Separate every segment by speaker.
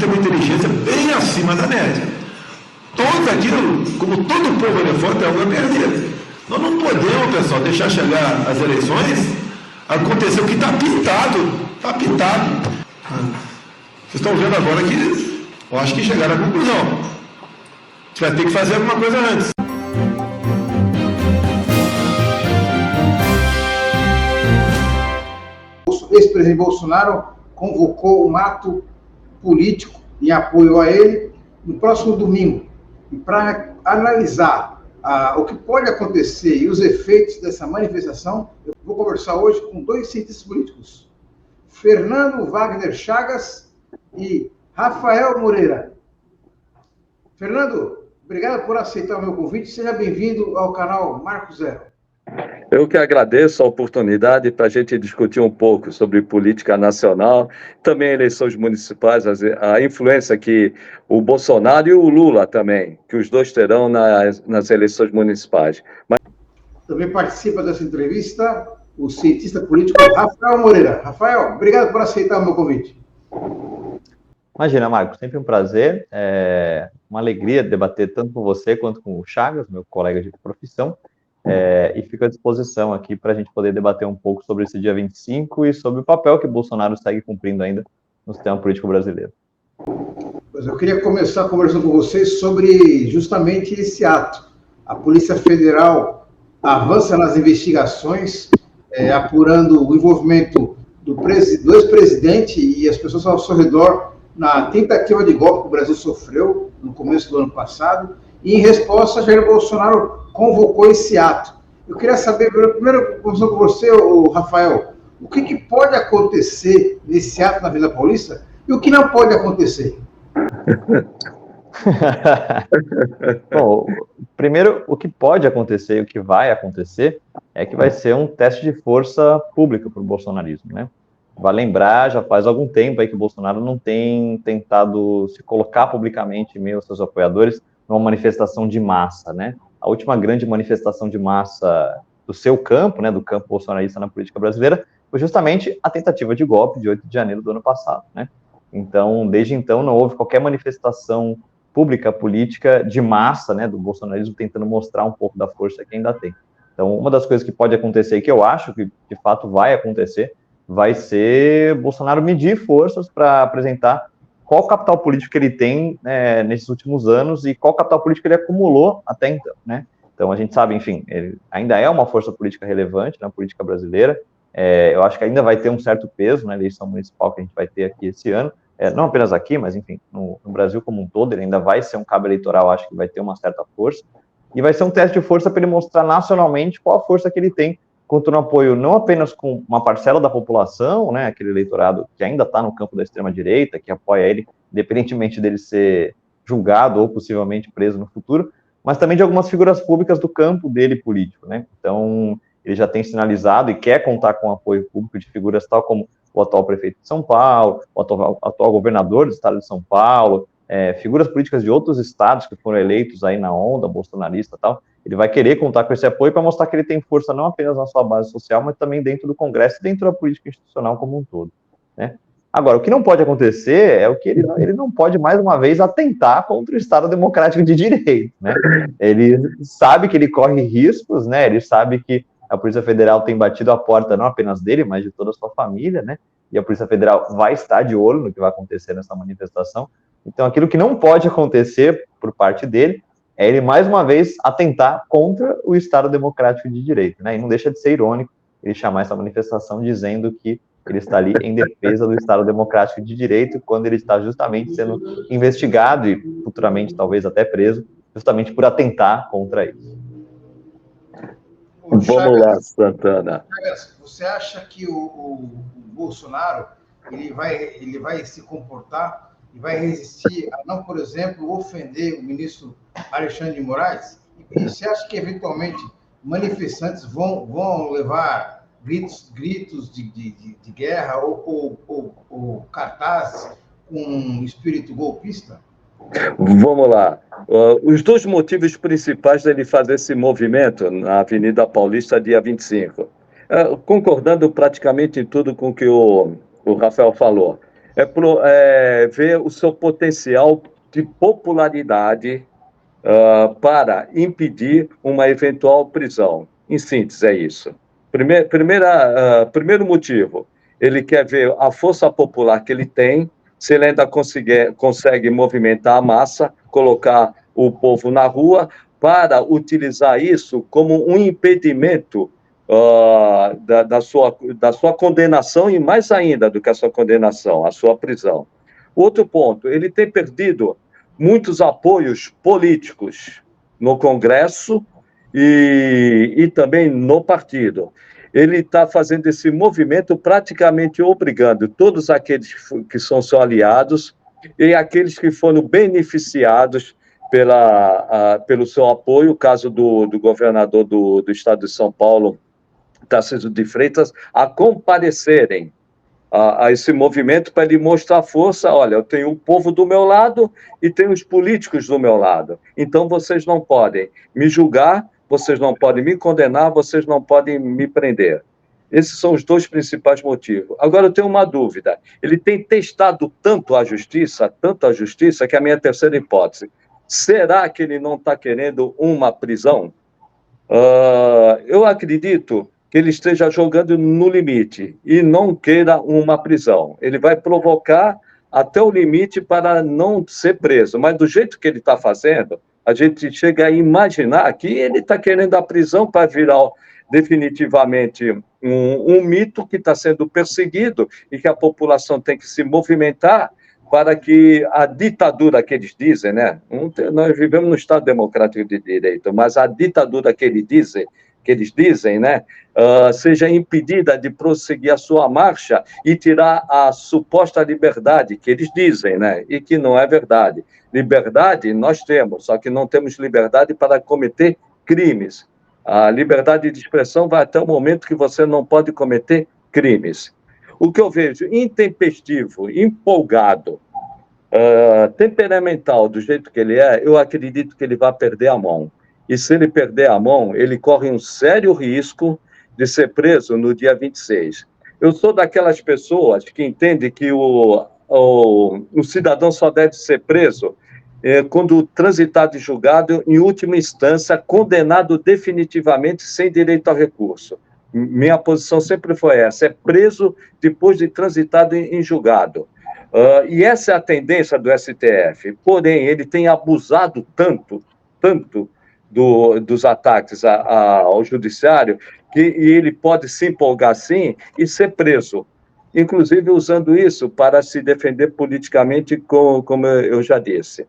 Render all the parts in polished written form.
Speaker 1: tem uma inteligência bem acima da média. Todos aquilo, como todo povo elefante, é algo a perder. Nós não podemos, pessoal, deixar chegar as eleições, acontecer o que está pintado. Está pintado. Vocês estão vendo agora que eu acho que chegaram à conclusão. A gente vai ter que fazer alguma coisa antes.
Speaker 2: O ex-presidente Bolsonaro convocou um ato político em apoio a ele no próximo domingo. E para analisar o que pode acontecer e os efeitos dessa manifestação, eu vou conversar hoje com dois cientistas políticos, Fernando Wagner Chagas e Rafael Moreira. Fernando, obrigado por aceitar o meu convite. Seja bem-vindo ao canal Marco Zero.
Speaker 3: Eu que agradeço a oportunidade para a gente discutir um pouco sobre política nacional, também eleições municipais, a influência que o Bolsonaro e o Lula também, que os dois terão nas eleições municipais.
Speaker 2: Também participa dessa entrevista o cientista político Rafael Moreira. Rafael, obrigado por aceitar o meu convite.
Speaker 4: Imagina, Marco, sempre um prazer, uma alegria debater tanto com você quanto com o Chagas, meu colega de profissão, e fico à disposição aqui para a gente poder debater um pouco sobre esse dia 25 e sobre o papel que Bolsonaro segue cumprindo ainda no sistema político brasileiro.
Speaker 2: Pois eu queria começar conversando com vocês sobre justamente esse ato. A Polícia Federal avança nas investigações, apurando o envolvimento do ex-presidente e as pessoas ao seu redor na tentativa de golpe que o Brasil sofreu no começo do ano passado, e em resposta, Jair Bolsonaro convocou esse ato. Eu queria saber, primeiro, conversando com você, Rafael, o que pode acontecer nesse ato na Vila Paulista e o que não pode acontecer?
Speaker 4: Bom, primeiro, o que pode acontecer e o que vai acontecer é que vai ser um teste de força pública para o bolsonarismo, né? Vai lembrar, já faz algum tempo aí que o Bolsonaro não tem tentado se colocar publicamente em meio aos seus apoiadores numa manifestação de massa, né? A última grande manifestação de massa do seu campo, né, do campo bolsonarista na política brasileira, foi justamente a tentativa de golpe de 8 de janeiro do ano passado, né? Então, desde então, não houve qualquer manifestação pública, política, de massa, né, do bolsonarismo tentando mostrar um pouco da força que ainda tem. Então, uma das coisas que pode acontecer, e que eu acho que de fato vai acontecer, vai ser Bolsonaro medir forças para apresentar qual capital político que ele tem nesses últimos anos e qual capital político ele acumulou até então, né? Então, a gente sabe, enfim, ele ainda é uma força política relevante na política brasileira. Eu acho que ainda vai ter um certo peso na eleição municipal que a gente vai ter aqui esse ano, não apenas aqui, mas, enfim, no Brasil como um todo, ele ainda vai ser um cabo eleitoral, acho que vai ter uma certa força, e vai ser um teste de força para ele mostrar nacionalmente qual a força que ele tem contra um apoio não apenas com uma parcela da população, né, aquele eleitorado que ainda está no campo da extrema-direita, que apoia ele, independentemente dele ser julgado ou possivelmente preso no futuro, mas também de algumas figuras públicas do campo dele político, né? Então, ele já tem sinalizado e quer contar com o apoio público de figuras tal como o atual prefeito de São Paulo, o atual governador do estado de São Paulo, figuras políticas de outros estados que foram eleitos aí na onda bolsonarista e tal. Ele vai querer contar com esse apoio para mostrar que ele tem força não apenas na sua base social, mas também dentro do Congresso e dentro da política institucional como um todo, né? Agora, o que não pode acontecer é o que ele não pode, mais uma vez, atentar contra o Estado Democrático de Direito, né? Ele sabe que ele corre riscos, né? Ele sabe que a Polícia Federal tem batido a porta não apenas dele, mas de toda a sua família, né? E a Polícia Federal vai estar de olho no que vai acontecer nessa manifestação. Então, aquilo que não pode acontecer por parte dele é ele, mais uma vez, atentar contra o Estado Democrático de Direito, né? E não deixa de ser irônico ele chamar essa manifestação dizendo que ele está ali em defesa do Estado Democrático de Direito, quando ele está justamente sendo investigado e futuramente talvez até preso, justamente por atentar contra isso.
Speaker 3: Vamos lá, Santana.
Speaker 2: Você acha que o Bolsonaro ele vai se comportar e vai resistir a não, por exemplo, ofender o ministro Alexandre de Moraes? E você acha que, eventualmente, manifestantes vão levar gritos de guerra ou cartazes com espírito golpista?
Speaker 3: Vamos lá. Os dois motivos principais dele fazer esse movimento na Avenida Paulista, dia 25. Concordando praticamente em tudo com o que o Rafael falou. ver o seu potencial de popularidade para impedir uma eventual prisão. Em síntese, é isso. Primeiro motivo, ele quer ver a força popular que ele tem, se ele ainda consegue movimentar a massa, colocar o povo na rua, para utilizar isso como um impedimento da sua condenação, e mais ainda do que a sua condenação, a sua prisão. Outro ponto, ele tem perdido muitos apoios políticos no Congresso e também no partido. Ele está fazendo esse movimento praticamente obrigando todos aqueles que são seus aliados e aqueles que foram beneficiados pelo seu apoio, o caso do governador do estado de São Paulo, Tarcísio de Freitas, a comparecerem a esse movimento para ele mostrar força. Olha, eu tenho o povo do meu lado e tenho os políticos do meu lado. Então, vocês não podem me julgar, vocês não podem me condenar, vocês não podem me prender. Esses são os dois principais motivos. Agora, eu tenho uma dúvida. Ele tem testado tanto a justiça, que é a minha terceira hipótese. Será que ele não está querendo uma prisão? Eu acredito que ele esteja jogando no limite e não queira uma prisão. Ele vai provocar até o limite para não ser preso. Mas do jeito que ele está fazendo, a gente chega a imaginar que ele está querendo a prisão para virar definitivamente um mito que está sendo perseguido e que a população tem que se movimentar para que a ditadura que eles dizem, né? Nós vivemos num Estado democrático de direito, mas a ditadura que eles dizem, né, seja impedida de prosseguir a sua marcha e tirar a suposta liberdade que eles dizem, né, e que não é verdade. Liberdade nós temos, só que não temos liberdade para cometer crimes. A liberdade de expressão vai até o momento que você não pode cometer crimes. O que eu vejo intempestivo, empolgado, temperamental do jeito que ele é, eu acredito que ele vai perder a mão. E se ele perder a mão, ele corre um sério risco de ser preso no dia 26. Eu sou daquelas pessoas que entendem que o cidadão só deve ser preso quando transitado e julgado, em última instância, condenado definitivamente, sem direito ao recurso. Minha posição sempre foi essa, é preso depois de transitado em julgado. E essa é a tendência do STF. Porém, ele tem abusado tanto dos ataques ao judiciário, que ele pode se empolgar sim e ser preso, inclusive usando isso para se defender politicamente, como eu já disse.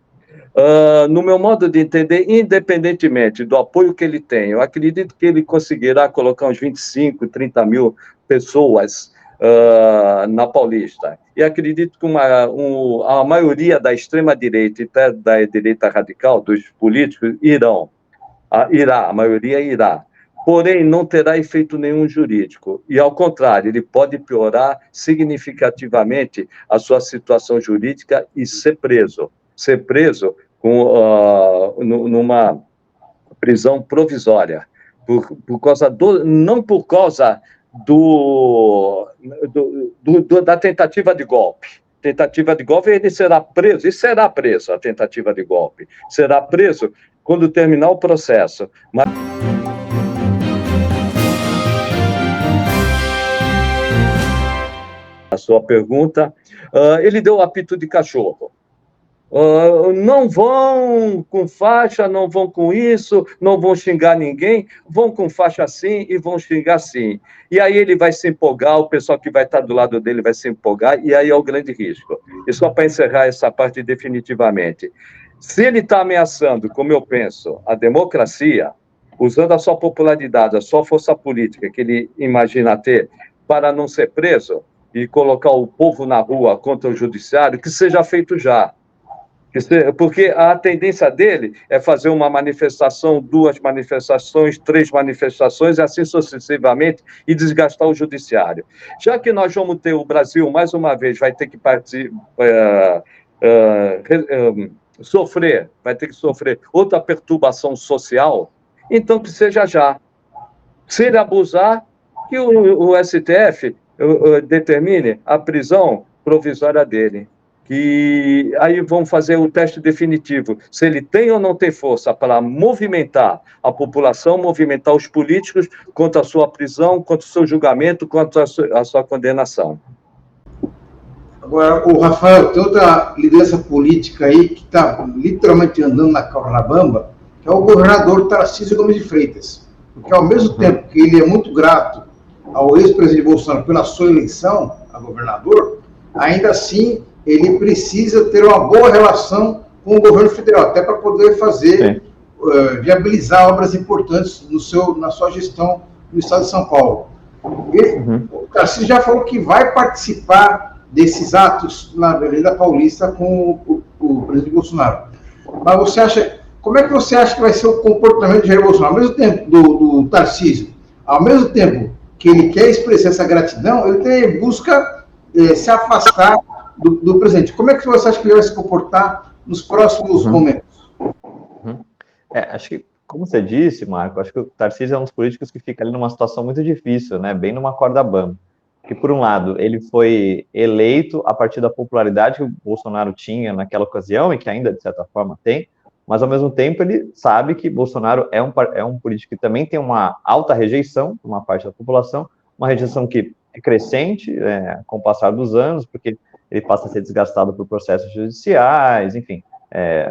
Speaker 3: No meu modo de entender, independentemente do apoio que ele tem, eu acredito que ele conseguirá colocar uns 25, 30 mil pessoas na Paulista. E acredito que a maioria da extrema-direita e até da direita radical, dos políticos, a maioria irá. Porém, não terá efeito nenhum jurídico. E, ao contrário, ele pode piorar significativamente a sua situação jurídica e ser preso. Ser preso numa prisão provisória. Não por causa da tentativa de golpe. Tentativa de golpe, ele será preso, e será preso a tentativa de golpe. Será preso quando terminar o processo. Mas... A sua pergunta, ele deu o apito de cachorro. Não vão com faixa, não vão com isso, não vão xingar ninguém, vão com faixa sim e vão xingar sim. E aí ele vai se empolgar, o pessoal que vai estar do lado dele vai se empolgar, e aí é o grande risco. E só para encerrar essa parte definitivamente, se ele está ameaçando, como eu penso, a democracia, usando a sua popularidade, a sua força política que ele imagina ter, para não ser preso e colocar o povo na rua contra o judiciário, que seja feito já. Porque a tendência dele é fazer uma manifestação, 2 manifestações, 3 manifestações, e assim sucessivamente, e desgastar o judiciário. Já que nós vamos ter o Brasil, mais uma vez, vai ter que sofrer outra perturbação social, então que seja já. Se ele abusar, que o STF determine a prisão provisória dele. Que aí vão fazer o teste definitivo, se ele tem ou não tem força para movimentar a população, movimentar os políticos contra a sua prisão, contra o seu julgamento, contra a sua condenação.
Speaker 2: Agora, o Rafael, tem outra liderança política aí que está literalmente andando na corda bamba, que é o governador Tarcísio Gomes de Freitas. Porque ao mesmo tempo que ele é muito grato ao ex-presidente Bolsonaro pela sua eleição a governador, ainda assim ele precisa ter uma boa relação com o governo federal, até para poder fazer, viabilizar obras importantes na sua gestão no estado de São Paulo. O Tarcísio já falou que vai participar desses atos na Avenida Paulista com o presidente Bolsonaro. Mas como é que você acha que vai ser o comportamento de Jair Bolsonaro? Ao mesmo tempo, do Tarcísio, ao mesmo tempo que ele quer expressar essa gratidão, ele também busca se afastar do presidente. Como é que você acha que ele vai se comportar nos próximos momentos?
Speaker 4: Acho que, como você disse, Marco, acho que o Tarcísio é um dos políticos que fica ali numa situação muito difícil, né? Bem numa corda bamba. Que, por um lado, ele foi eleito a partir da popularidade que o Bolsonaro tinha naquela ocasião, e que ainda, de certa forma, tem, mas, ao mesmo tempo, ele sabe que Bolsonaro é um político que também tem uma alta rejeição por uma parte da população, uma rejeição que é crescente com o passar dos anos, porque ele passa a ser desgastado por processos judiciais, enfim,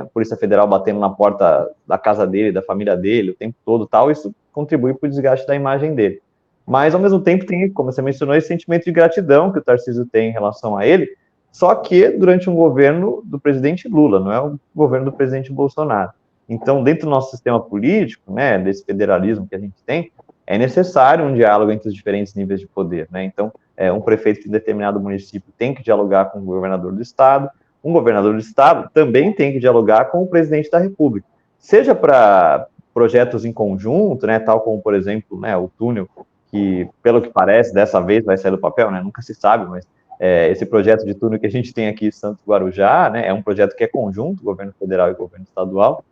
Speaker 4: a Polícia Federal batendo na porta da casa dele, da família dele, o tempo todo, tal, isso contribui para o desgaste da imagem dele. Mas, ao mesmo tempo, tem, como você mencionou, esse sentimento de gratidão que o Tarcísio tem em relação a ele, só que durante um governo do presidente Lula, não é o governo do presidente Bolsonaro. Então, dentro do nosso sistema político, né, desse federalismo que a gente tem, é necessário um diálogo entre os diferentes níveis de poder, né? Então, um prefeito de determinado município tem que dialogar com o governador do estado, um governador do estado também tem que dialogar com o presidente da República, seja para projetos em conjunto, né, tal como, por exemplo, né, o túnel, que, pelo que parece, dessa vez vai sair do papel, né, nunca se sabe, mas esse projeto de túnel que a gente tem aqui em Santos Guarujá, né, é um projeto que é conjunto, governo federal e governo estadual,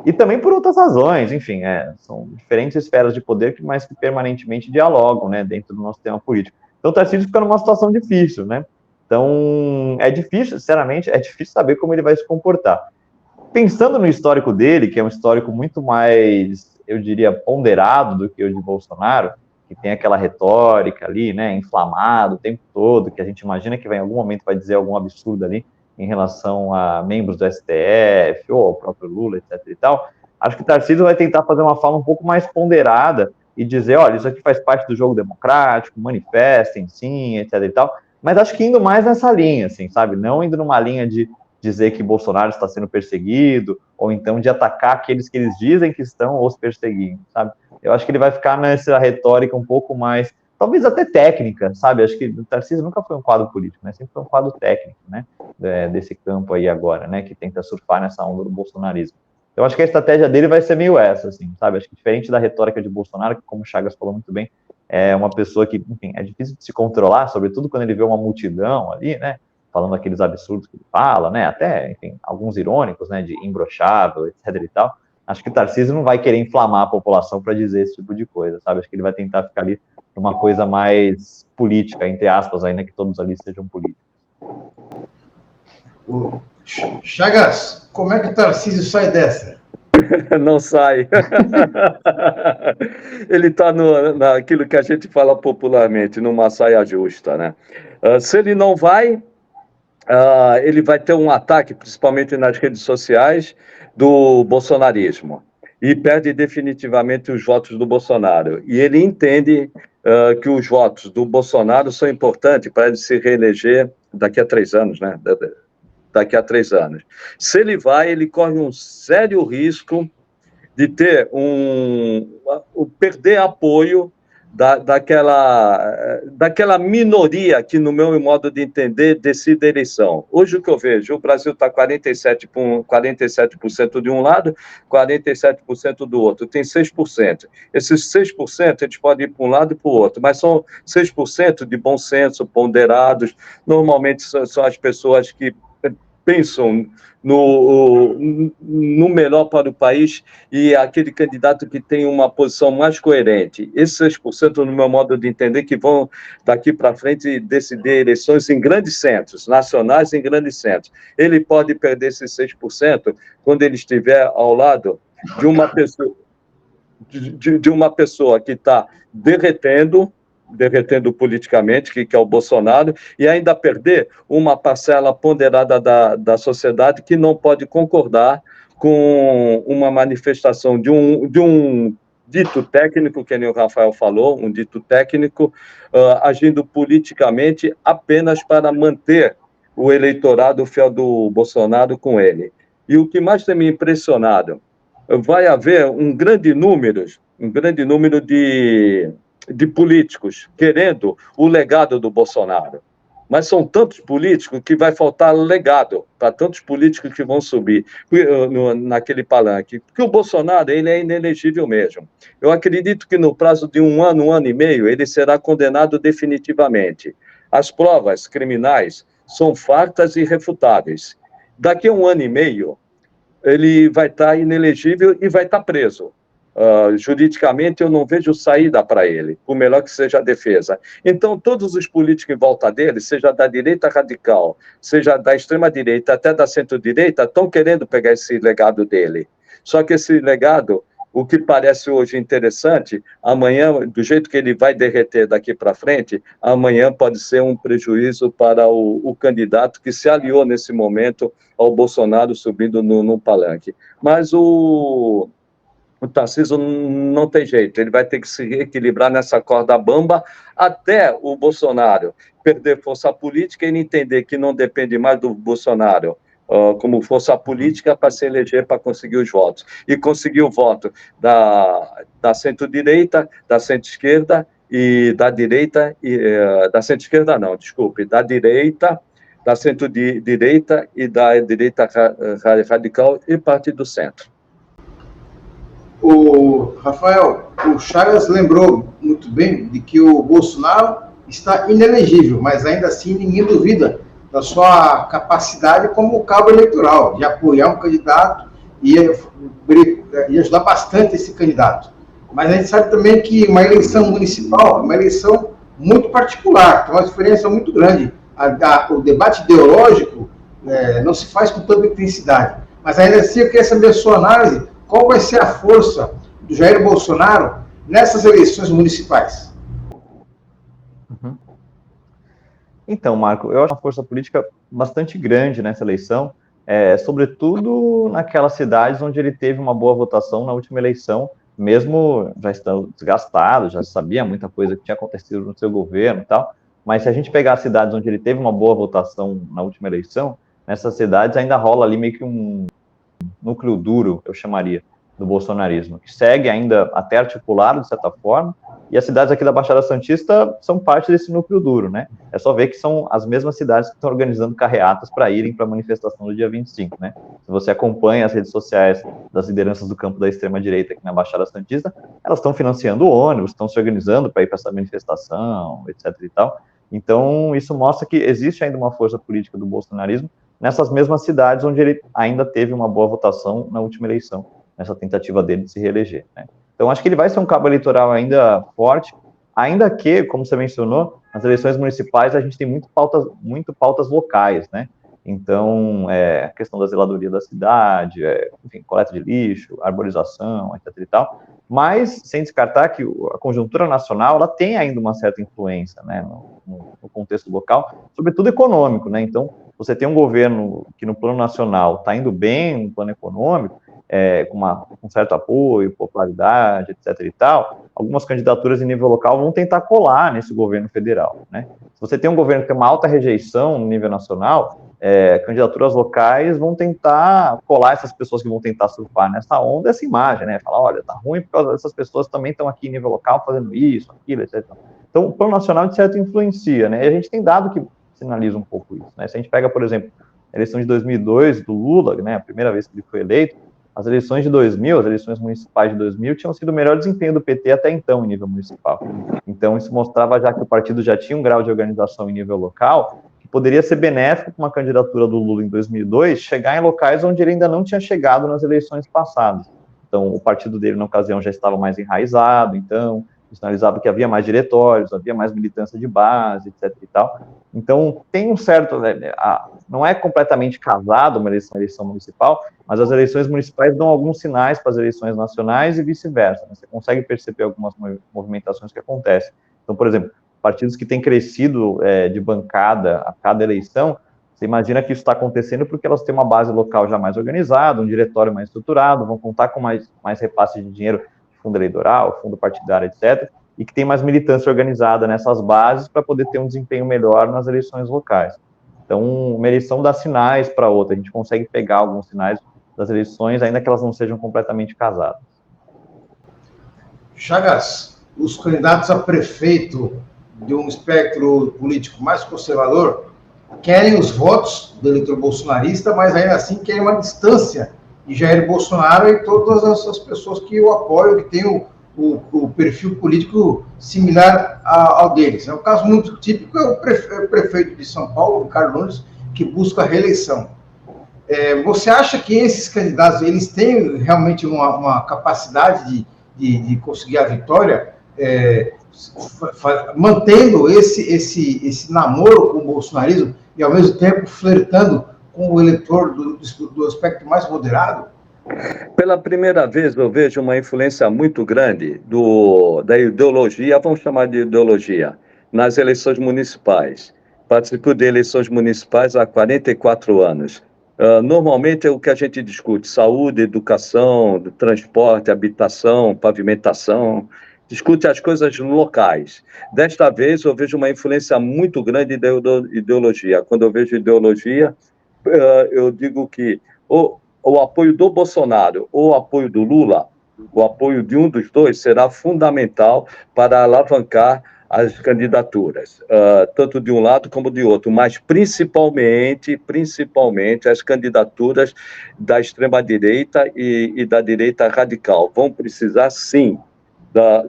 Speaker 4: e também por outras razões, enfim, são diferentes esferas de poder, mas que permanentemente dialogam, né, dentro do nosso sistema político. Então, o Tarcísio fica numa situação difícil, né? Então, é difícil, sinceramente, saber como ele vai se comportar. Pensando no histórico dele, que é um histórico muito mais, eu diria, ponderado do que o de Bolsonaro, que tem aquela retórica ali, né, inflamada o tempo todo, que a gente imagina que em algum momento vai dizer algum absurdo ali em relação a membros do STF, ou ao próprio Lula, etc e tal, acho que o Tarcísio vai tentar fazer uma fala um pouco mais ponderada e dizer, olha, isso aqui faz parte do jogo democrático, manifestem, sim, etc e tal, mas acho que indo mais nessa linha, assim, sabe, não indo numa linha de dizer que Bolsonaro está sendo perseguido, ou então de atacar aqueles que eles dizem que estão os perseguindo, sabe? Eu acho que ele vai ficar nessa retórica um pouco mais, talvez até técnica, sabe? Acho que o Tarcísio nunca foi um quadro político, né? Sempre foi um quadro técnico, né? Desse campo aí agora, né? Que tenta surfar nessa onda do bolsonarismo. Eu acho que a estratégia dele vai ser meio essa, assim, sabe? Acho que diferente da retórica de Bolsonaro, que, como o Chagas falou muito bem, é uma pessoa que, enfim, é difícil de se controlar, sobretudo quando ele vê uma multidão ali, né? Falando aqueles absurdos que ele fala, né? Até, enfim, alguns irônicos, né? De imbrochável, etc e tal. Acho que o Tarcísio não vai querer inflamar a população para dizer esse tipo de coisa, sabe? Acho que ele vai tentar ficar ali numa coisa mais política, entre aspas, ainda que todos ali sejam políticos.
Speaker 2: Chagas, como é que o Tarcísio sai dessa?
Speaker 3: Não sai. Ele está naquilo que a gente fala popularmente, numa saia justa, né? Se ele não vai, ele vai ter um ataque, principalmente nas redes sociais, do bolsonarismo. E perde definitivamente os votos do Bolsonaro. E ele entende que os votos do Bolsonaro são importantes para ele se reeleger daqui a 3 anos, né? Daqui a 3 anos. Se ele vai, ele corre um sério risco de ter perder apoio daquela minoria que, no meu modo de entender, decide a eleição. Hoje o que eu vejo, o Brasil está 47% de um lado, 47% do outro, tem 6%. Esses 6% eles podem ir para um lado e para o outro, mas são 6% de bom senso, ponderados, normalmente são as pessoas que pensam no melhor para o país e aquele candidato que tem uma posição mais coerente. Esses 6%, no meu modo de entender, que vão daqui para frente decidir eleições em grandes centros, nacionais em grandes centros. Ele pode perder esses 6% quando ele estiver ao lado de uma pessoa, de uma pessoa que está derretendo politicamente, que é o Bolsonaro, e ainda perder uma parcela ponderada da sociedade que não pode concordar com uma manifestação de um dito técnico, que nem o Rafael falou, um dito técnico, agindo politicamente apenas para manter o eleitorado fiel do Bolsonaro com ele. E o que mais tem me impressionado, vai haver um grande número de políticos querendo o legado do Bolsonaro. Mas são tantos políticos que vai faltar legado para tantos políticos que vão subir naquele palanque. Porque o Bolsonaro, ele é inelegível mesmo. Eu acredito que no prazo de um ano e meio, ele será condenado definitivamente. As provas criminais são fartas e irrefutáveis. Daqui a um ano e meio, ele vai estar inelegível e vai estar preso. Juridicamente, eu não vejo saída para ele, por melhor que seja a defesa. Então, todos os políticos em volta dele, seja da direita radical, seja da extrema-direita, até da centro-direita, estão querendo pegar esse legado dele. Só que esse legado, o que parece hoje interessante, amanhã, do jeito que ele vai derreter daqui para frente, amanhã pode ser um prejuízo para o candidato que se aliou nesse momento ao Bolsonaro subindo no palanque. Mas o Tarcísio não tem jeito, ele vai ter que se equilibrar nessa corda bamba até o Bolsonaro perder força política e entender que não depende mais do Bolsonaro como força política para se eleger, para conseguir os votos. E conseguir o voto da centro-direita, da centro-esquerda e da direita, da centro-esquerda não, desculpe, da direita, da centro-direita e da direita radical e parte do centro.
Speaker 2: O Rafael, o Chagas lembrou muito bem de que o Bolsonaro está inelegível, mas ainda assim ninguém duvida da sua capacidade como cabo eleitoral, de apoiar um candidato e ajudar bastante esse candidato. Mas a gente sabe também que uma eleição municipal é uma eleição muito particular, tem uma diferença muito grande. O debate ideológico não se faz com tanta intensidade. Mas ainda assim eu queria saber a sua análise. Qual vai ser a força do Jair Bolsonaro nessas eleições municipais?
Speaker 4: Então, Marco, eu acho uma força política bastante grande nessa eleição, sobretudo naquelas cidades onde ele teve uma boa votação na última eleição, mesmo já estando desgastado, já sabia muita coisa que tinha acontecido no seu governo e tal, mas se a gente pegar as cidades onde ele teve uma boa votação na última eleição, nessas cidades ainda rola ali meio que um núcleo duro, eu chamaria, do bolsonarismo, que segue ainda até articulado, de certa forma, e as cidades aqui da Baixada Santista são parte desse núcleo duro, né? É só ver que são as mesmas cidades que estão organizando carreatas para irem para a manifestação do dia 25, né? Se você acompanha as redes sociais das lideranças do campo da extrema-direita aqui na Baixada Santista, elas estão financiando ônibus, estão se organizando para ir para essa manifestação, etc e tal. Então, isso mostra que existe ainda uma força política do bolsonarismo nessas mesmas cidades onde ele ainda teve uma boa votação na última eleição, nessa tentativa dele de se reeleger, né? Então, acho que ele vai ser um cabo eleitoral ainda forte, ainda que, como você mencionou, nas eleições municipais a gente tem muito pautas locais, né? Então, a questão da zeladoria da cidade, enfim, coleta de lixo, arborização, etc e tal, mas sem descartar que a conjuntura nacional, ela tem ainda uma certa influência, né, no contexto local, sobretudo econômico, né? Então, você tem um governo que no plano nacional está indo bem, no plano econômico, com certo apoio, popularidade, etc e tal, algumas candidaturas em nível local vão tentar colar nesse governo federal, né? Se você tem um governo que tem uma alta rejeição no nível nacional, candidaturas locais vão tentar colar essas pessoas que vão tentar surfar nessa onda, essa imagem, né? Falar, olha, tá ruim por causa dessas pessoas que também estão aqui em nível local fazendo isso, aquilo, etc. Então, o plano nacional, de certo, influencia, né? E a gente tem dado que sinaliza um pouco isso, né? Se a gente pega, por exemplo, a eleição de 2002 do Lula, né? A primeira vez que ele foi eleito, as eleições de 2000, as eleições municipais de 2000, tinham sido o melhor desempenho do PT até então, em nível municipal. Então, isso mostrava já que o partido já tinha um grau de organização em nível local, que poderia ser benéfico para uma candidatura do Lula em 2002 chegar em locais onde ele ainda não tinha chegado nas eleições passadas. Então, o partido dele, na ocasião, já estava mais enraizado, então, sinalizava que havia mais diretórios, havia mais militância de base, etc. e tal. Então, tem um certo... não é completamente casado uma eleição municipal, mas as eleições municipais dão alguns sinais para as eleições nacionais e vice-versa. Né? Você consegue perceber algumas movimentações que acontecem. Então, por exemplo, partidos que têm crescido de bancada a cada eleição, você imagina que isso está acontecendo porque elas têm uma base local já mais organizada, um diretório mais estruturado, vão contar com mais repasse de dinheiro de fundo eleitoral, fundo partidário, etc., e que tem mais militância organizada nessas bases para poder ter um desempenho melhor nas eleições locais. Então, uma eleição dá sinais para outra, a gente consegue pegar alguns sinais das eleições, ainda que elas não sejam completamente casadas.
Speaker 2: Chagas, os candidatos a prefeito de um espectro político mais conservador querem os votos do eleitor bolsonarista, mas ainda assim querem uma distância de Jair Bolsonaro e todas essas pessoas que o apoiam, que têm o perfil político similar ao deles. Um caso muito típico é o prefeito de São Paulo, Ricardo Nunes, que busca a reeleição. Você acha que esses candidatos eles têm realmente uma capacidade de conseguir a vitória, mantendo esse namoro com o bolsonarismo e, ao mesmo tempo, flertando com o eleitor do aspecto mais moderado?
Speaker 3: Pela primeira vez, eu vejo uma influência muito grande da ideologia, vamos chamar de ideologia, nas eleições municipais. Participo de eleições municipais há 44 anos. Normalmente é o que a gente discute: saúde, educação, transporte, habitação, pavimentação, discute as coisas locais. Desta vez eu vejo uma influência muito grande da ideologia. Quando eu vejo ideologia, eu digo que o apoio do Bolsonaro ou o apoio do Lula, o apoio de um dos dois será fundamental para alavancar as candidaturas, tanto de um lado como de outro, mas principalmente as candidaturas da extrema-direita e da direita radical vão precisar, sim,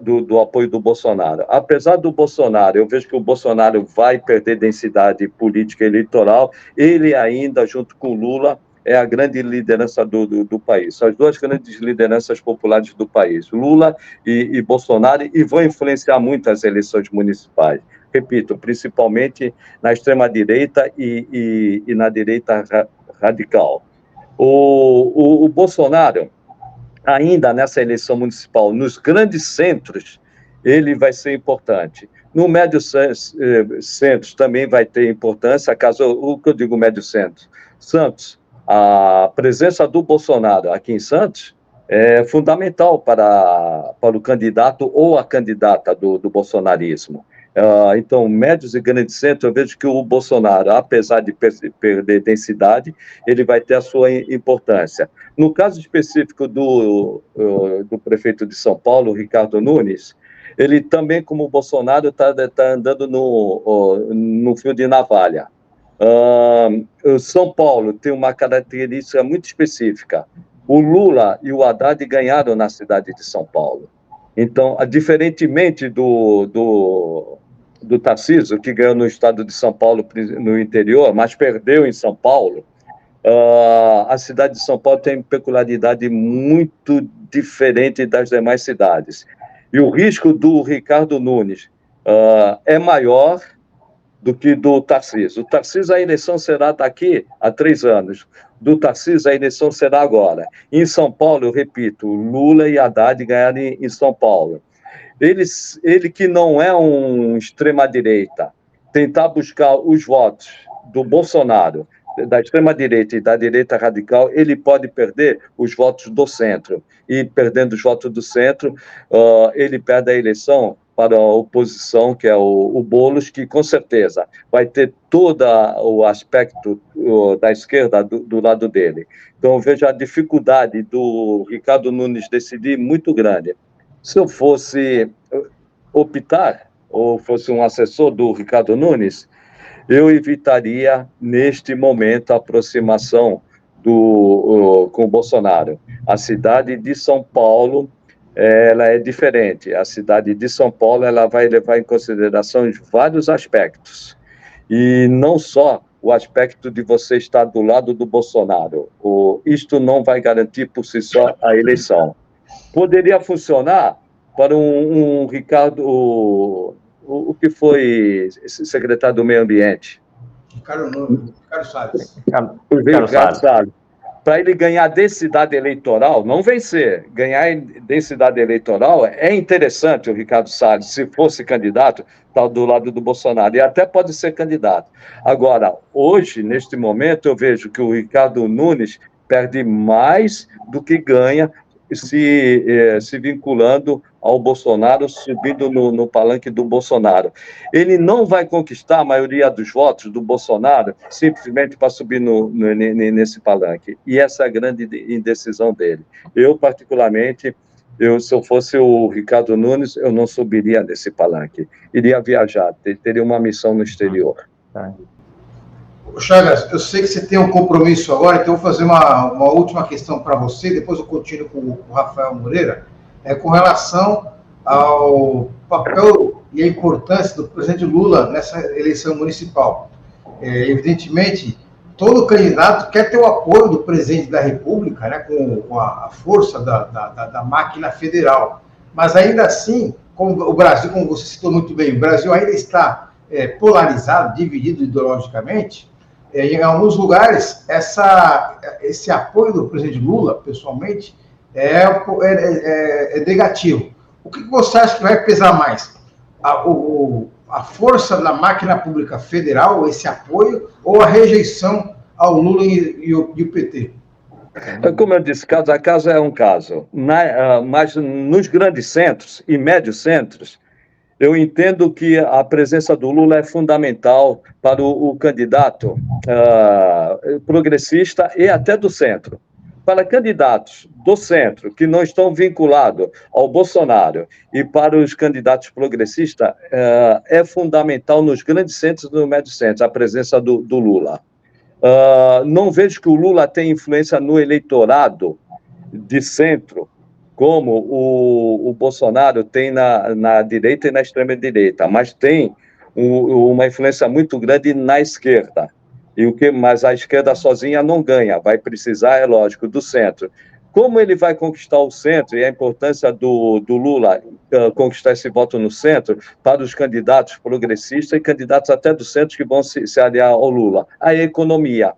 Speaker 3: do apoio do Bolsonaro. Apesar do Bolsonaro, eu vejo que o Bolsonaro vai perder densidade política eleitoral, ele ainda, junto com o Lula, é a grande liderança do país. São as duas grandes lideranças populares do país, Lula e Bolsonaro, e vão influenciar muito as eleições municipais. Repito, principalmente na extrema-direita e na direita radical. O Bolsonaro, ainda nessa eleição municipal, nos grandes centros, ele vai ser importante. No médio centro também vai ter importância, o que eu digo médio centro, Santos, a presença do Bolsonaro aqui em Santos é fundamental para o candidato ou a candidata do bolsonarismo. Então, médios e grandes centros, eu vejo que o Bolsonaro, apesar de perder densidade, ele vai ter a sua importância. No caso específico do prefeito de São Paulo, Ricardo Nunes, ele também, como o Bolsonaro, está andando no fio de navalha. São Paulo tem uma característica muito específica. O Lula e o Haddad ganharam na cidade de São Paulo. Então, diferentemente do Tarcísio, que ganhou no estado de São Paulo, no interior, mas perdeu em São Paulo, a cidade de São Paulo tem peculiaridade muito diferente das demais cidades. E o risco do Ricardo Nunes é maior do que do Tarcísio. O Tarcísio, a eleição será daqui a 3 anos. Do Tarcísio, a eleição será agora. Em São Paulo, eu repito, Lula e Haddad ganharam em São Paulo. Ele que não é um extrema-direita, tentar buscar os votos do Bolsonaro, da extrema-direita e da direita radical, ele pode perder os votos do centro. E perdendo os votos do centro, ele perde a eleição para a oposição, que é o Boulos, que com certeza vai ter todo o aspecto da esquerda do lado dele. Então, eu vejo a dificuldade do Ricardo Nunes decidir muito grande. Se eu fosse optar, ou fosse um assessor do Ricardo Nunes, eu evitaria, neste momento, a aproximação com o Bolsonaro. A cidade de São Paulo, ela é diferente. A cidade de São Paulo, ela vai levar em consideração vários aspectos. e não só o aspecto de você estar do lado do Bolsonaro. Isto não vai garantir por si só a eleição. Poderia funcionar para um Ricardo, o que foi secretário do Meio Ambiente?
Speaker 2: Ricardo Salles.
Speaker 3: Ricardo Salles. Para ele ganhar densidade eleitoral, não vencer, ganhar densidade eleitoral, é interessante o Ricardo Salles, se fosse candidato, está do lado do Bolsonaro, e até pode ser candidato. Agora, hoje, neste momento, eu vejo que o Ricardo Nunes perde mais do que ganha se vinculando ao Bolsonaro, subindo no palanque do Bolsonaro. Ele não vai conquistar a maioria dos votos do Bolsonaro simplesmente para subir nesse palanque. E essa é a grande indecisão dele. Eu, particularmente, se eu fosse o Ricardo Nunes, eu não subiria nesse palanque. Iria viajar, teria uma missão no exterior.
Speaker 2: Chagas, eu sei que você tem um compromisso agora, então eu vou fazer uma última questão para você, depois eu continuo com o Rafael Moreira, com relação ao papel e a importância do presidente Lula nessa eleição municipal. Evidentemente, todo candidato quer ter o apoio do presidente da República, né, com a força da máquina federal, mas ainda assim, como o Brasil, como você citou muito bem, o Brasil ainda está polarizado, dividido ideologicamente. Em alguns lugares, esse apoio do presidente Lula, pessoalmente, é negativo. O que você acha que vai pesar mais? A força da máquina pública federal, esse apoio, ou a rejeição ao Lula e o PT?
Speaker 3: Como eu disse, caso a caso é um caso. Mas nos grandes centros e médios centros, eu entendo que a presença do Lula é fundamental para o candidato progressista e até do centro. Para candidatos do centro que não estão vinculados ao Bolsonaro e para os candidatos progressistas, é fundamental nos grandes centros e nos médios centros a presença do Lula. Não vejo que o Lula tenha influência no eleitorado de centro, como o Bolsonaro tem na direita e na extrema-direita, mas tem uma influência muito grande na esquerda. Mas a esquerda sozinha não ganha, vai precisar, é lógico, do centro. Como ele vai conquistar o centro e a importância do Lula conquistar esse voto no centro para os candidatos progressistas e candidatos até do centro que vão se aliar ao Lula? A economia.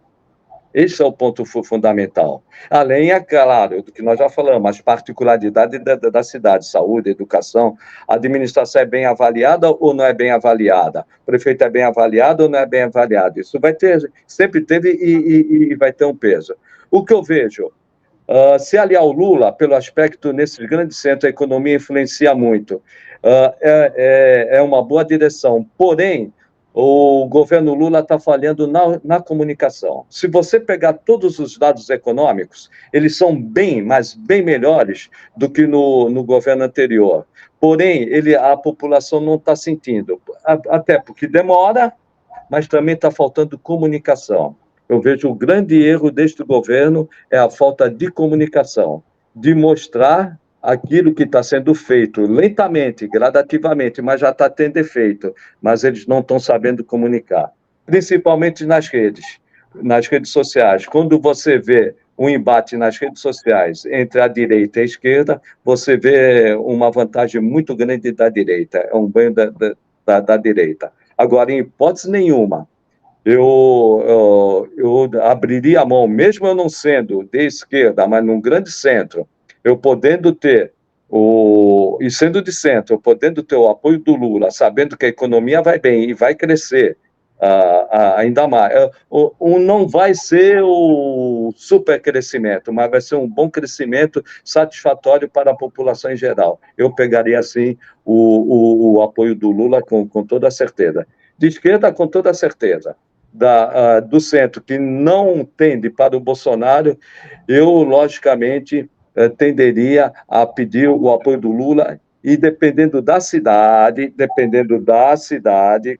Speaker 3: Esse é o ponto fundamental. Além, é claro, do que nós já falamos, as particularidades da cidade, saúde, educação, a administração é bem avaliada ou não é bem avaliada? O prefeito é bem avaliado ou não é bem avaliado? Isso vai ter, sempre teve e vai ter um peso. O que eu vejo, se aliar ao Lula, pelo aspecto, nesses grandes centros, a economia influencia muito. É uma boa direção, porém, o governo Lula está falhando na comunicação. Se você pegar todos os dados econômicos, eles são mas bem melhores do que no governo anterior. Porém, a população não está sentindo, até porque demora, mas também está faltando comunicação. Eu vejo o grande erro deste governo é a falta de comunicação, de mostrar aquilo que está sendo feito lentamente, gradativamente, mas já está tendo efeito, mas eles não estão sabendo comunicar, principalmente nas redes sociais. Quando você vê um embate nas redes sociais entre a direita e a esquerda, você vê uma vantagem muito grande da direita, é um banho da direita. Agora, em hipótese nenhuma, eu abriria a mão, mesmo eu não sendo de esquerda, mas num grande centro, eu podendo ter, e sendo de centro, eu podendo ter o apoio do Lula, sabendo que a economia vai bem e vai crescer ainda mais. Não vai ser o super crescimento, mas vai ser um bom crescimento satisfatório para a população em geral. Eu pegaria, assim, o apoio do Lula com toda certeza. De esquerda, com toda certeza. Do centro, que não tende para o Bolsonaro, eu, logicamente, tenderia a pedir o apoio do Lula, e dependendo da cidade,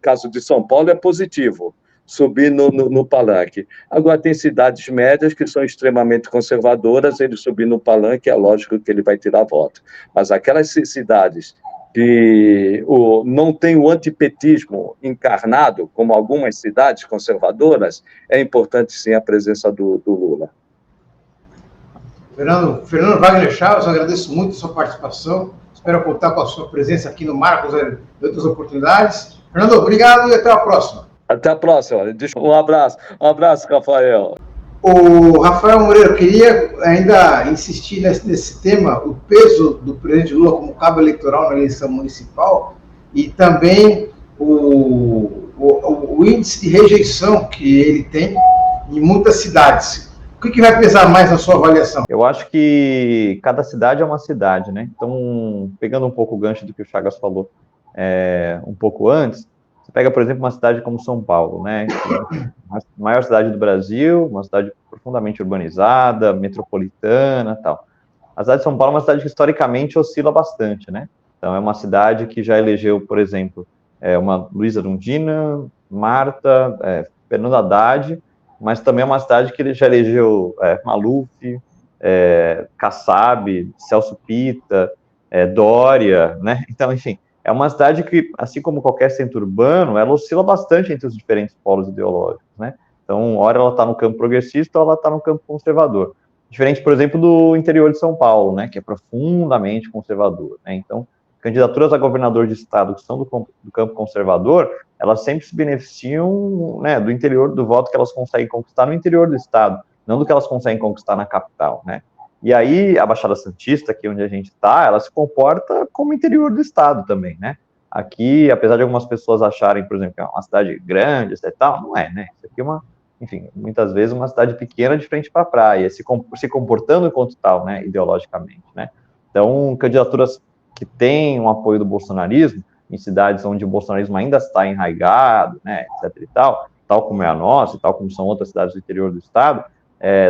Speaker 3: caso de São Paulo é positivo, subir no palanque. Agora, tem cidades médias que são extremamente conservadoras, ele subir no palanque, é lógico que ele vai tirar voto. Mas aquelas cidades que não tem o antipetismo encarnado, como algumas cidades conservadoras, é importante sim a presença do Lula.
Speaker 2: Fernando Wagner Chaves, agradeço muito a sua participação. Espero contar com a sua presença aqui no Marcos em outras oportunidades. Fernando, obrigado e até a próxima.
Speaker 3: Até a próxima. Um abraço, Rafael.
Speaker 2: O Rafael Moreira, eu queria ainda insistir nesse tema, o peso do presidente Lula como cabo eleitoral na eleição municipal e também o índice de rejeição que ele tem em muitas cidades. O que vai pesar mais na sua avaliação?
Speaker 4: Eu acho que cada cidade é uma cidade, né? Então, pegando um pouco o gancho do que o Chagas falou um pouco antes, você pega, por exemplo, uma cidade como São Paulo, né? A maior cidade do Brasil, uma cidade profundamente urbanizada, metropolitana, tal. A cidade de São Paulo é uma cidade que historicamente oscila bastante, né? Então, é uma cidade que já elegeu, por exemplo, uma Luísa Erundina, Marta, Fernando Haddad, mas também é uma cidade que ele já elegeu Maluf, Kassab, Celso Pitta, Dória, né? Então, enfim, é uma cidade que, assim como qualquer centro urbano, ela oscila bastante entre os diferentes polos ideológicos, né? Então, ora ela está no campo progressista, ou ela está no campo conservador. Diferente, por exemplo, do interior de São Paulo, né? Que é profundamente conservador, né? Então, candidaturas a governador de estado que são do campo conservador, elas sempre se beneficiam, né, do interior, do voto que elas conseguem conquistar no interior do estado, não do que elas conseguem conquistar na capital, né? E aí, a Baixada Santista, aqui onde a gente está, ela se comporta como interior do estado também, né? Aqui, apesar de algumas pessoas acharem, por exemplo, que é uma cidade grande, etc, tal, não é, né? Isso aqui é enfim, muitas vezes uma cidade pequena de frente para a praia, se comportando enquanto tal, né, ideologicamente, né? Então, candidaturas que têm um apoio do bolsonarismo, em cidades onde o bolsonarismo ainda está enraizado, né, etc e tal como é a nossa, e tal como são outras cidades do interior do estado,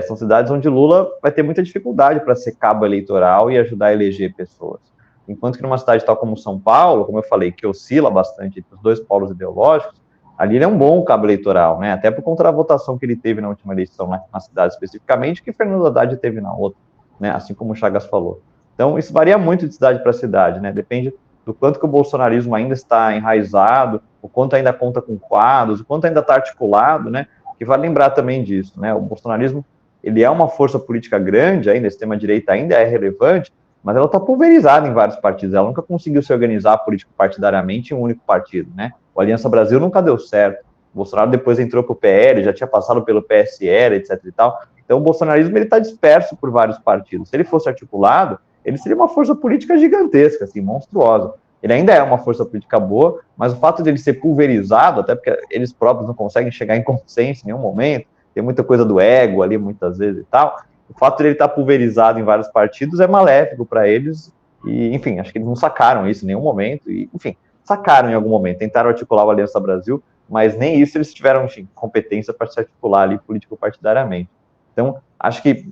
Speaker 4: são cidades onde Lula vai ter muita dificuldade para ser cabo eleitoral e ajudar a eleger pessoas. Enquanto que numa cidade tal como São Paulo, como eu falei, que oscila bastante entre os dois polos ideológicos, ali ele é um bom cabo eleitoral, né, até por conta da votação que ele teve na última eleição, na cidade especificamente, que Fernando Haddad teve na outra, né, assim como o Chagas falou. Então, isso varia muito de cidade para cidade, né, depende do quanto que o bolsonarismo ainda está enraizado, o quanto ainda conta com quadros, o quanto ainda está articulado, né, que vale lembrar também disso, né, o bolsonarismo, ele é uma força política grande ainda, a extrema-direita ainda é relevante, mas ela está pulverizada em vários partidos, ela nunca conseguiu se organizar político-partidariamente em um único partido, né, o Aliança Brasil nunca deu certo, o Bolsonaro depois entrou para o PL, já tinha passado pelo PSL, etc e tal, então o bolsonarismo ele está disperso por vários partidos, se ele fosse articulado, ele seria uma força política gigantesca, assim, monstruosa. Ele ainda é uma força política boa, mas o fato de ele ser pulverizado, até porque eles próprios não conseguem chegar em consenso em nenhum momento, tem muita coisa do ego ali, muitas vezes e tal, o fato de ele estar pulverizado em vários partidos é maléfico para eles, e, enfim, acho que eles não sacaram isso em nenhum momento, e, enfim, sacaram em algum momento, tentaram articular o Aliança Brasil, mas nem isso eles tiveram, enfim, competência para se articular ali político-partidariamente. Então, acho que,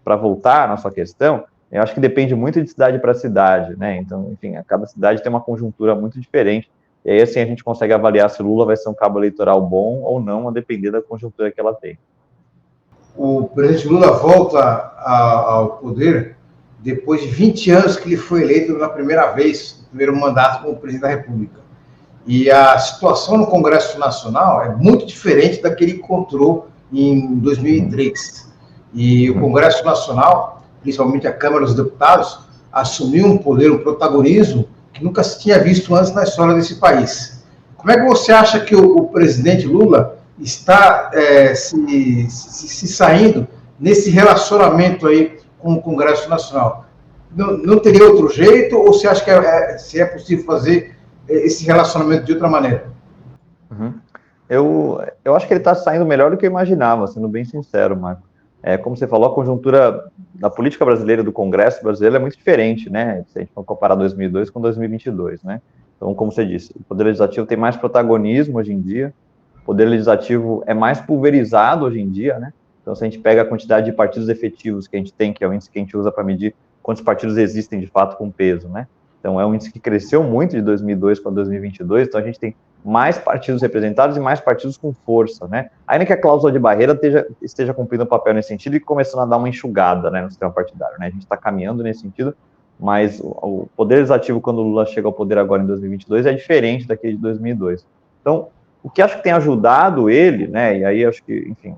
Speaker 4: para voltar na sua questão, eu acho que depende muito de cidade para cidade, né? Então, enfim, cada cidade tem uma conjuntura muito diferente. E aí, assim, a gente consegue avaliar se Lula vai ser um cabo eleitoral bom ou não, a depender da conjuntura que ela tem.
Speaker 2: O presidente Lula volta ao poder depois de 20 anos que ele foi eleito pela primeira vez, no primeiro mandato como presidente da República. E a situação no Congresso Nacional é muito diferente da que ele encontrou em 2003. E o Congresso Nacional, principalmente a Câmara dos Deputados, assumiu um poder, um protagonismo que nunca se tinha visto antes na história desse país. Como é que você acha que o presidente Lula está se saindo nesse relacionamento aí com o Congresso Nacional? Não teria outro jeito, ou você acha que se é possível fazer esse relacionamento de outra maneira?
Speaker 4: Uhum. Eu acho que ele está saindo melhor do que eu imaginava, sendo bem sincero, Marco. Como você falou, a conjuntura da política brasileira, do Congresso brasileiro é muito diferente, né? Se a gente for comparar 2002 com 2022, né? Então, como você disse, o Poder Legislativo tem mais protagonismo hoje em dia, o Poder Legislativo é mais pulverizado hoje em dia, né? Então, se a gente pega a quantidade de partidos efetivos que a gente tem, que é o índice que a gente usa para medir quantos partidos existem de fato com peso, né? Então, é um índice que cresceu muito de 2002 para 2022, então a gente tem mais partidos representados e mais partidos com força, né? Ainda que a cláusula de barreira esteja cumprindo um papel nesse sentido e começando a dar uma enxugada, né, no sistema partidário, né? A gente está caminhando nesse sentido, mas o poder legislativo, quando o Lula chega ao poder agora em 2022, é diferente daquele de 2002. Então, o que acho que tem ajudado ele, né, e aí acho que, enfim,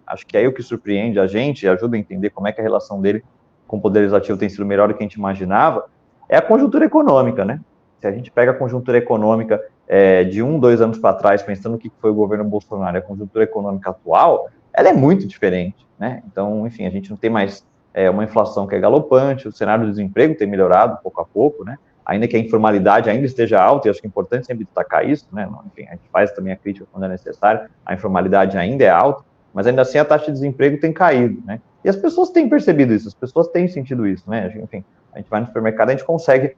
Speaker 4: acho que é aí o que surpreende a gente, ajuda a entender como é que a relação dele com o poder legislativo tem sido melhor do que a gente imaginava, é a conjuntura econômica, né? Se a gente pega a conjuntura econômica de 2 anos para trás, pensando no que foi o governo Bolsonaro, a conjuntura econômica atual, ela é muito diferente, né? Então, enfim, a gente não tem mais uma inflação que é galopante, o cenário do desemprego tem melhorado pouco a pouco, né? Ainda que a informalidade ainda esteja alta, e acho que é importante sempre destacar isso, né? Enfim, a gente faz também a crítica quando é necessário, a informalidade ainda é alta, mas ainda assim a taxa de desemprego tem caído, né? E as pessoas têm percebido isso, as pessoas têm sentido isso, né? Enfim, a gente vai no supermercado, a gente consegue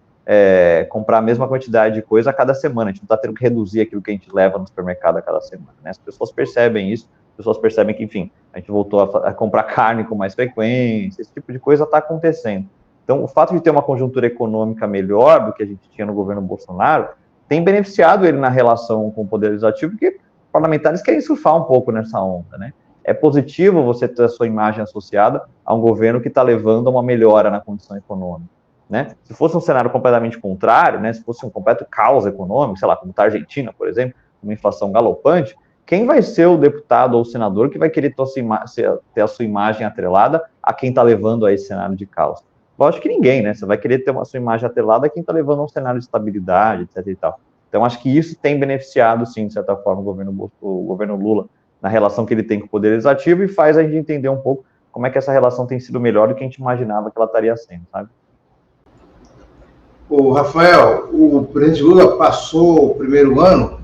Speaker 4: comprar a mesma quantidade de coisa a cada semana, a gente não está tendo que reduzir aquilo que a gente leva no supermercado a cada semana, né? As pessoas percebem isso, as pessoas percebem que, enfim, a gente voltou a comprar carne com mais frequência, esse tipo de coisa está acontecendo. Então, o fato de ter uma conjuntura econômica melhor do que a gente tinha no governo Bolsonaro tem beneficiado ele na relação com o Poder Legislativo, porque parlamentares querem surfar um pouco nessa onda, né? É positivo você ter a sua imagem associada a um governo que está levando a uma melhora na condição econômica, né? Se fosse um cenário completamente contrário, né? Se fosse um completo caos econômico, sei lá, como está a Argentina, por exemplo, uma inflação galopante, quem vai ser o deputado ou o senador que vai querer ter a sua imagem atrelada a quem está levando a esse cenário de caos? Lógico que ninguém, né? Você vai querer ter a sua imagem atrelada a quem está levando a um cenário de estabilidade, etc. e tal. Então, acho que isso tem beneficiado, sim, de certa forma, o governo Lula na relação que ele tem com o Poder Legislativo e faz a gente entender um pouco como é que essa relação tem sido melhor do que a gente imaginava que ela estaria sendo, sabe?
Speaker 2: O Rafael, o presidente Lula passou o primeiro ano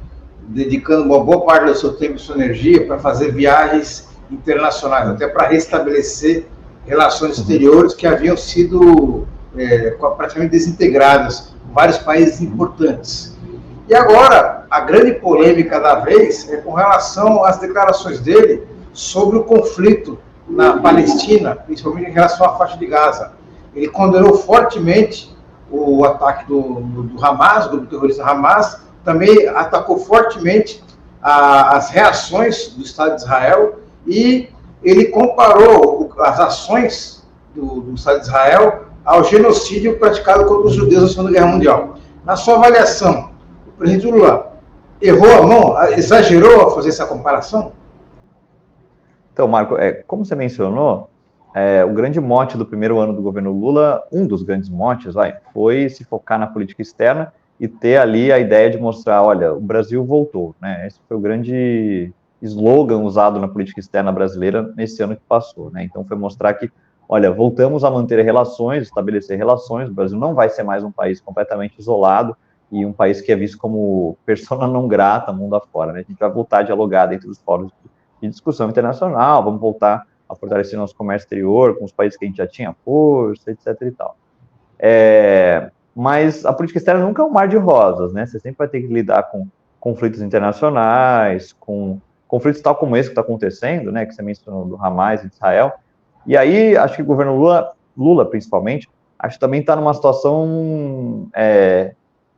Speaker 2: dedicando uma boa parte do seu tempo e sua energia para fazer viagens internacionais, até para restabelecer relações exteriores que haviam sido praticamente desintegradas com vários países importantes. E agora, a grande polêmica da vez é com relação às declarações dele sobre o conflito na Palestina, principalmente em relação à faixa de Gaza. Ele condenou fortemente o ataque do Hamas, do terrorista Hamas, também atacou fortemente as reações do Estado de Israel e ele comparou as ações do Estado de Israel ao genocídio praticado contra os judeus na Segunda Guerra Mundial. Na sua avaliação, o presidente Lula errou a mão, exagerou a fazer essa comparação?
Speaker 4: Então, Marco, como você mencionou, o grande mote do primeiro ano do governo Lula, um dos grandes motes, foi se focar na política externa e ter ali a ideia de mostrar, olha, o Brasil voltou, né? Esse foi o grande slogan usado na política externa brasileira nesse ano que passou, né? Então, foi mostrar que, olha, voltamos a manter relações, estabelecer relações, o Brasil não vai ser mais um país completamente isolado e um país que é visto como persona não grata mundo afora, né? A gente vai voltar a dialogar dentro dos fóruns de discussão internacional, vamos voltar a fortalecer nosso comércio exterior com os países que a gente já tinha força, etc. e tal. Mas a política externa nunca é um mar de rosas, né? Você sempre vai ter que lidar com conflitos internacionais, com conflitos tal como esse que está acontecendo, né? Que você mencionou do Hamas e de Israel. E aí, acho que o governo Lula principalmente, acho que também está numa situação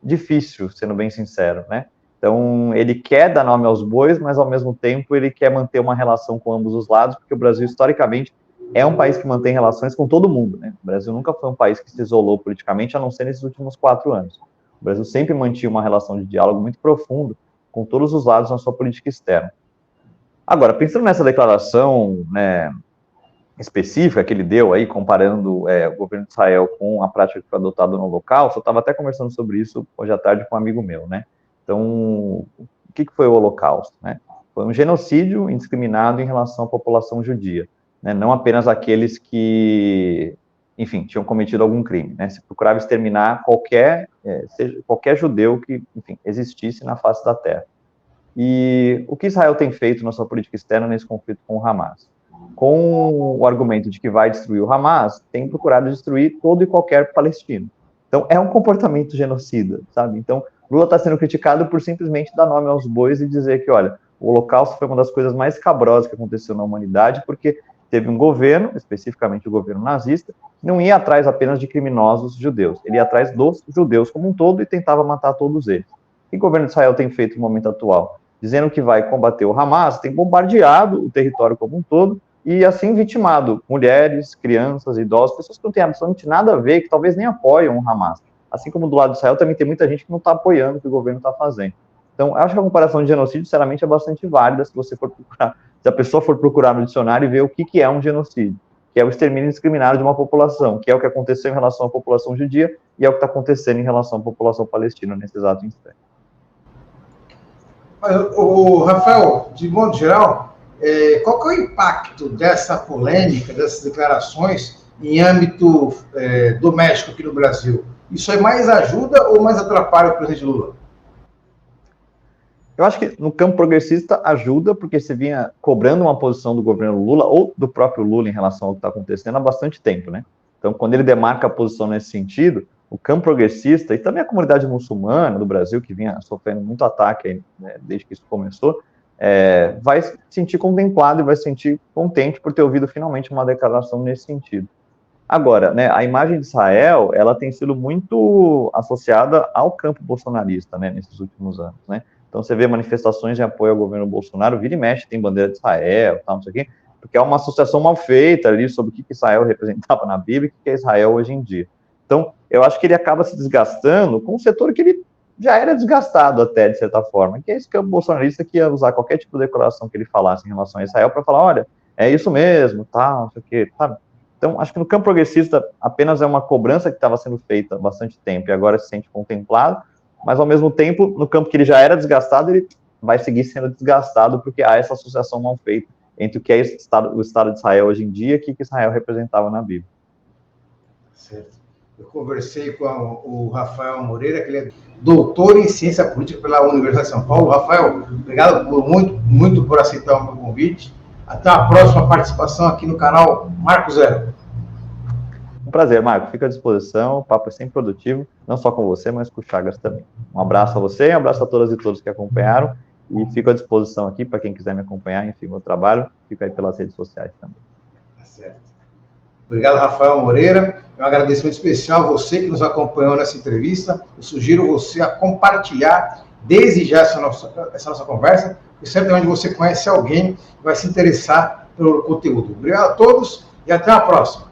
Speaker 4: difícil, sendo bem sincero, né? Então, ele quer dar nome aos bois, mas, ao mesmo tempo, ele quer manter uma relação com ambos os lados, porque o Brasil, historicamente, é um país que mantém relações com todo mundo, né? O Brasil nunca foi um país que se isolou politicamente, a não ser nesses últimos 4 anos. O Brasil sempre mantinha uma relação de diálogo muito profundo com todos os lados na sua política externa. Agora, pensando nessa declaração, né, específica que ele deu aí, comparando o governo de Israel com a prática que foi adotada no Holocausto, eu estava até conversando sobre isso hoje à tarde com um amigo meu, né? Então, o que foi o Holocausto, né? Foi um genocídio indiscriminado em relação à população judia, né? Não apenas aqueles que, enfim, tinham cometido algum crime, né? Se procurava exterminar qualquer judeu que, enfim, existisse na face da terra. E o que Israel tem feito na sua política externa nesse conflito com o Hamas? Com o argumento de que vai destruir o Hamas, tem procurado destruir todo e qualquer palestino. Então, é um comportamento genocida, sabe? Então, Lula está sendo criticado por simplesmente dar nome aos bois e dizer que, olha, o Holocausto foi uma das coisas mais escabrosas que aconteceu na humanidade, porque teve um governo, especificamente o governo nazista, que não ia atrás apenas de criminosos judeus, ele ia atrás dos judeus como um todo e tentava matar todos eles. O que o governo de Israel tem feito no momento atual? Dizendo que vai combater o Hamas, tem bombardeado o território como um todo, e assim vitimado mulheres, crianças, idosos, pessoas que não têm absolutamente nada a ver, que talvez nem apoiam o Hamas. Assim como do lado de Israel também tem muita gente que não está apoiando o que o governo está fazendo. Então, acho que a comparação de genocídio, sinceramente, é bastante válida se você for procurar, se a pessoa for procurar no dicionário e ver o que é um genocídio, que é o extermínio indiscriminado de uma população, que é o que aconteceu em relação à população judia e é o que está acontecendo em relação à população palestina nesse exato instante.
Speaker 2: O Rafael, de modo geral, qual que é o impacto dessa polêmica, dessas declarações em âmbito doméstico aqui no Brasil? Isso aí mais ajuda ou mais atrapalha o presidente Lula?
Speaker 4: Eu acho que no campo progressista ajuda, porque você vinha cobrando uma posição do governo Lula, ou do próprio Lula em relação ao que está acontecendo há bastante tempo, né? Então, quando ele demarca a posição nesse sentido, o campo progressista e também a comunidade muçulmana do Brasil, que vinha sofrendo muito ataque né, desde que isso começou, vai se sentir contemplado e vai se sentir contente por ter ouvido finalmente uma declaração nesse sentido. Agora, né, a imagem de Israel, ela tem sido muito associada ao campo bolsonarista, né, nesses últimos anos, né? Então, você vê manifestações de apoio ao governo Bolsonaro, vira e mexe, tem bandeira de Israel, tal, não sei o quê, porque é uma associação mal feita ali sobre o que Israel representava na Bíblia e o que é Israel hoje em dia. Então, eu acho que ele acaba se desgastando com um setor que ele já era desgastado até, de certa forma, que é esse campo bolsonarista que ia usar qualquer tipo de declaração que ele falasse em relação a Israel para falar, olha, é isso mesmo, tal, não sei o quê, sabe? Então, acho que no campo progressista apenas é uma cobrança que estava sendo feita há bastante tempo e agora se sente contemplado, mas ao mesmo tempo, no campo que ele já era desgastado, ele vai seguir sendo desgastado porque há essa associação mal feita entre o que é o Estado de Israel hoje em dia e o que Israel representava na Bíblia.
Speaker 2: Certo. Eu conversei com o Rafael Moreira, que ele é doutor em ciência política pela Universidade de São Paulo. Rafael, obrigado muito por aceitar o meu convite. Até a próxima participação aqui no canal Marco Zero.
Speaker 4: Um prazer, Marco. Fico à disposição. O papo é sempre produtivo, não só com você, mas com o Chagas também. Um abraço a você, um abraço a todas e todos que acompanharam. E fico à disposição aqui para quem quiser me acompanhar. Enfim, meu trabalho fica aí pelas redes sociais também.
Speaker 2: Tá certo. Obrigado, Rafael Moreira. Um agradecimento especial a você que nos acompanhou nessa entrevista. Eu sugiro você a compartilhar desde já essa nossa conversa, porque certamente você conhece alguém que vai se interessar pelo conteúdo. Obrigado a todos e até a próxima.